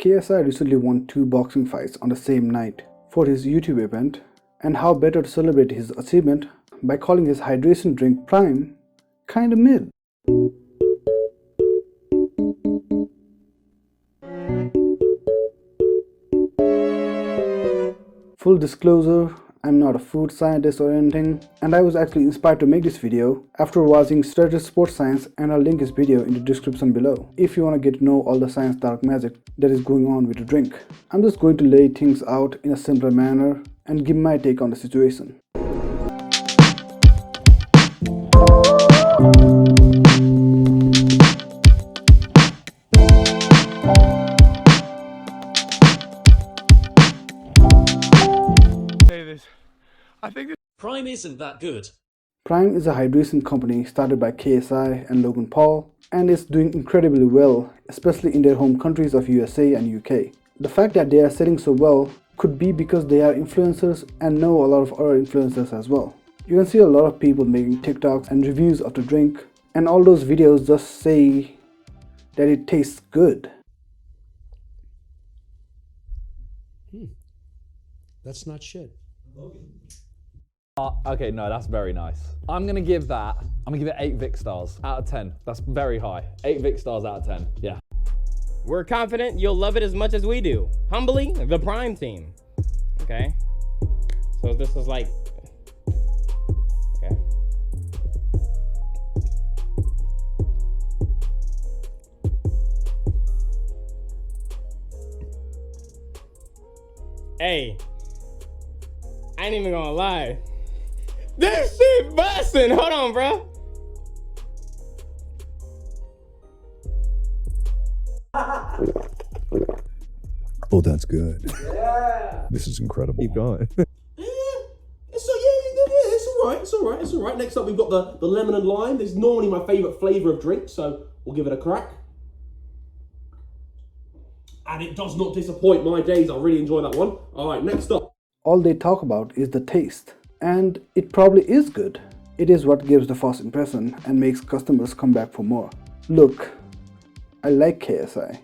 KSI recently won 2 boxing fights on the same night for his YouTube event, and how better to celebrate his achievement by calling his hydration drink Prime kinda mid. Full disclosure, I'm not a food scientist or anything, and I was actually inspired to make this video after watching Strategy Sports Science, and I'll link his video in the description below if you want to get to know all the science dark magic that is going on with the drink. I'm just going to lay things out in a simpler manner and give my take on the situation. Prime isn't that good. Prime is a hydration company started by KSI and Logan Paul, and is doing incredibly well, especially in their home countries of USA and UK. The fact that they are selling so well could be because they are influencers and know a lot of other influencers as well. You can see a lot of people making TikToks and reviews of the drink, and all those videos just say that it tastes good. That's not shit. Okay, no, that's very nice. I'm gonna give it 8 Vic stars out of 10. That's very high. 8 Vic stars out of 10, yeah. We're confident you'll love it as much as we do. Humbly, the Prime team. Okay. So this is like, okay. Hey, I ain't even gonna lie. This shit busting. Hold on, bro. Oh, that's good. Yeah. This is incredible. Keep going. It's all right. It's all right. Next up, we've got the lemon and lime. This is normally my favorite flavor of drink, so we'll give it a crack. And it does not disappoint my days. I really enjoy that one. All right, next up. All they talk about is the taste, and it probably is good. It is what gives the first impression and makes customers come back for more. Look, I like KSI,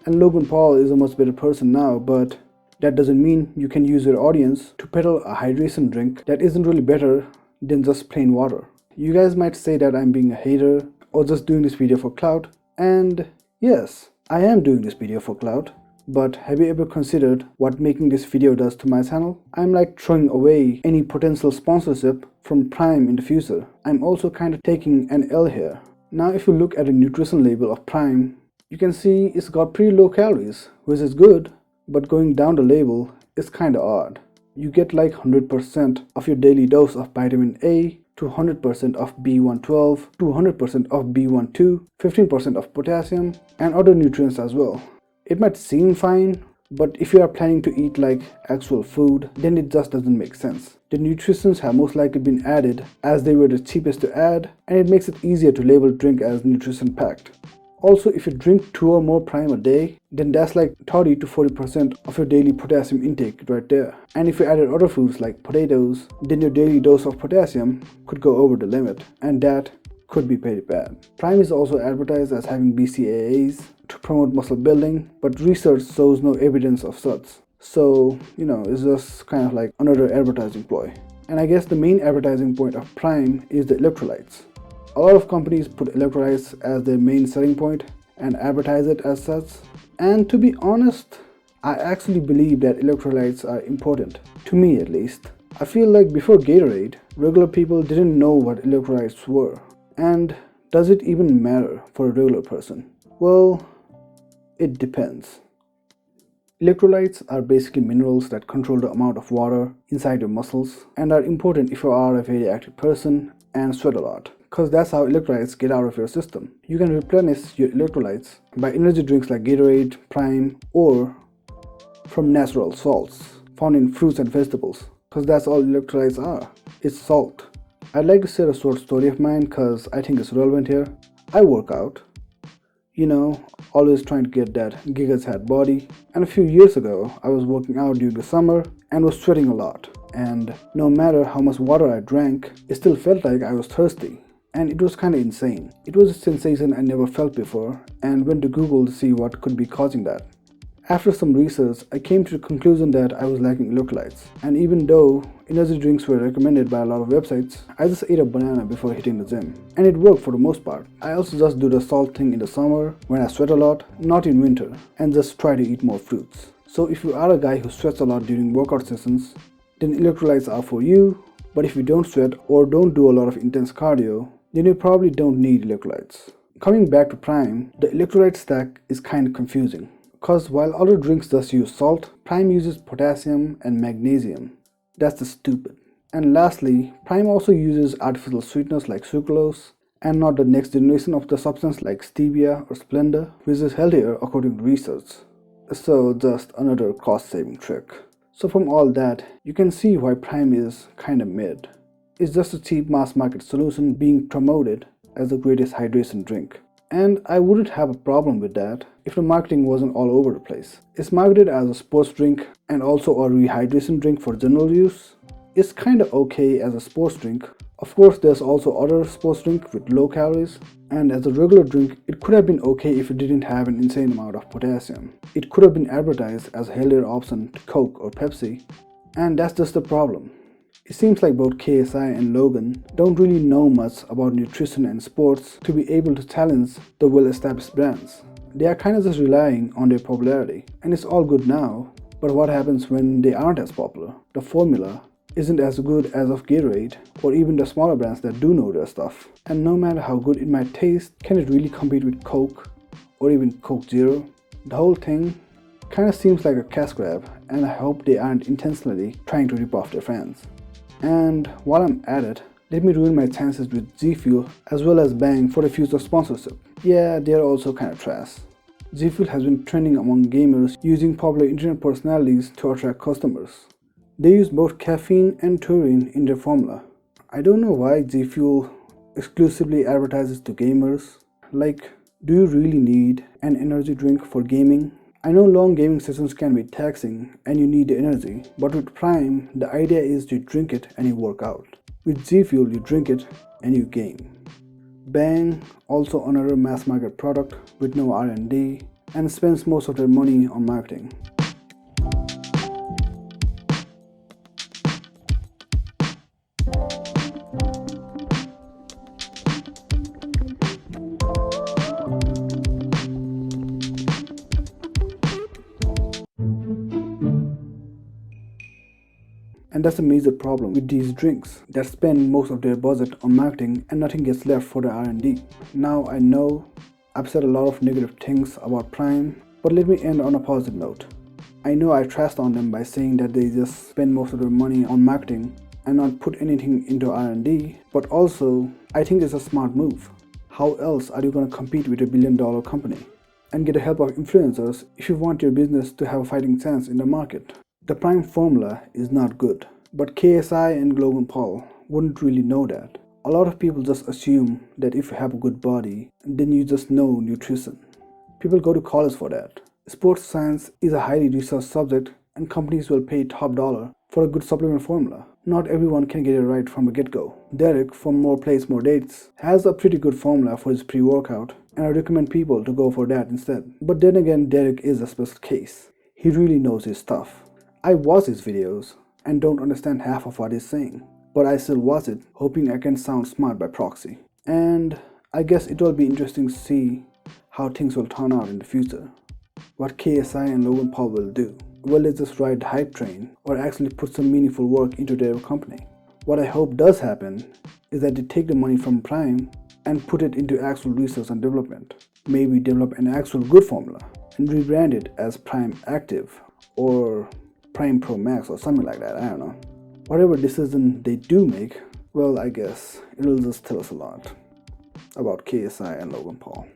and Logan Paul is a much better person now, but that doesn't mean you can use your audience to peddle a hydration drink that isn't really better than just plain water. You guys might say that I'm being a hater or just doing this video for clout, and yes, I am doing this video for clout. But have you ever considered what making this video does to my channel? I'm like throwing away any potential sponsorship from Prime in the future. I'm also kind of taking an L here. Now if you look at the nutrition label of Prime, you can see it's got pretty low calories, which is good, but going down the label is kind of odd. You get like 100% of your daily dose of vitamin A, to 100% of B12, to 100% of B12, 15% of potassium, and other nutrients as well. It might seem fine, but if you are planning to eat like actual food, then it just doesn't make sense. The nutrients have most likely been added as they were the cheapest to add, and it makes it easier to label drink as nutrition packed. Also, if you drink 2 or more Prime a day, then that's like 30 to 40% of your daily potassium intake right there. And if you added other foods like potatoes, then your daily dose of potassium could go over the limit, and that could be pretty bad. Prime is also advertised as having BCAAs to promote muscle building, but research shows no evidence of such. So, it's just kind of like another advertising ploy. And I guess the main advertising point of Prime is the electrolytes. A lot of companies put electrolytes as their main selling point and advertise it as such. And to be honest, I actually believe that electrolytes are important, to me at least. I feel like before Gatorade, regular people didn't know what electrolytes were. And does it even matter for a regular person? Well, it depends. Electrolytes are basically minerals that control the amount of water inside your muscles and are important if you are a very active person and sweat a lot, because that's how electrolytes get out of your system. You can replenish your electrolytes by energy drinks like Gatorade, Prime, or from natural salts found in fruits and vegetables, because that's all electrolytes are. It's salt. I'd like to share a short story of mine because I think it's relevant here. I work out. Always trying to get that Giga's Head body. And a few years ago, I was working out during the summer and was sweating a lot. And no matter how much water I drank, it still felt like I was thirsty. And it was kind of insane. It was a sensation I never felt before and went to Google to see what could be causing that. After some research, I came to the conclusion that I was lacking electrolytes. And even though energy drinks were recommended by a lot of websites, I just ate a banana before hitting the gym. And it worked for the most part. I also just do the salt thing in the summer, when I sweat a lot, not in winter, and just try to eat more fruits. So if you are a guy who sweats a lot during workout sessions, then electrolytes are for you. But if you don't sweat or don't do a lot of intense cardio, then you probably don't need electrolytes. Coming back to Prime, the electrolyte stack is kind of confusing. Because while other drinks just use salt, Prime uses potassium and magnesium. That's just stupid. And lastly, Prime also uses artificial sweeteners like sucralose and not the next generation of the substance like stevia or Splenda, which is healthier according to research. So just another cost-saving trick. So from all that, you can see why Prime is kinda mid. It's just a cheap mass market solution being promoted as the greatest hydration drink. And I wouldn't have a problem with that if the marketing wasn't all over the place. It's marketed as a sports drink and also a rehydration drink for general use. It's kinda okay as a sports drink. Of course, there's also other sports drink with low calories, and as a regular drink, it could have been okay if it didn't have an insane amount of potassium. It could have been advertised as a healthier option to Coke or Pepsi, and that's just the problem. It seems like both KSI and Logan don't really know much about nutrition and sports to be able to challenge the well-established brands. They are kind of just relying on their popularity, and it's all good now, but what happens when they aren't as popular? The formula isn't as good as of Gatorade or even the smaller brands that do know their stuff. And no matter how good it might taste, can it really compete with Coke or even Coke Zero? The whole thing kind of seems like a cash grab, and I hope they aren't intentionally trying to rip off their fans. And while I'm at it, let me ruin my chances with G Fuel as well as Bang for the future sponsorship. Yeah, they're also kind of trash. G Fuel has been trending among gamers using popular internet personalities to attract customers. They use both caffeine and taurine in their formula. I don't know why G Fuel exclusively advertises to gamers. Like, do you really need an energy drink for gaming? I know long gaming sessions can be taxing and you need the energy, but with Prime, the idea is you drink it and you work out. With G Fuel, you drink it and you game. Bang, also another mass market product with no R&D, and spends most of their money on marketing. And that's a major problem with these drinks that spend most of their budget on marketing and nothing gets left for the R&D. Now I know I've said a lot of negative things about Prime, but let me end on a positive note. I know I trashed on them by saying that they just spend most of their money on marketing and not put anything into R&D, but also I think it's a smart move. How else are you going to compete with a billion-dollar company and get the help of influencers if you want your business to have a fighting chance in the market? The Prime formula is not good, but KSI and Logan Paul wouldn't really know that. A lot of people just assume that if you have a good body, then you just know nutrition. People go to college for that. Sports science is a highly researched subject, and companies will pay top dollar for a good supplement formula. Not everyone can get it right from the get-go. Derek from More Plays More Dates has a pretty good formula for his pre-workout, and I recommend people to go for that instead. But then again, Derek is a special case. He really knows his stuff. I watch his videos and don't understand half of what he's saying, but I still watch it, hoping I can sound smart by proxy. And I guess it will be interesting to see how things will turn out in the future. What KSI and Logan Paul will do. Will they just ride the hype train or actually put some meaningful work into their company? What I hope does happen is that they take the money from Prime and put it into actual research and development. Maybe develop an actual good formula and rebrand it as Prime Active or Prime Pro Max or something like that, I don't know. Whatever decision they do make, well, I guess it'll just tell us a lot about KSI and Logan Paul.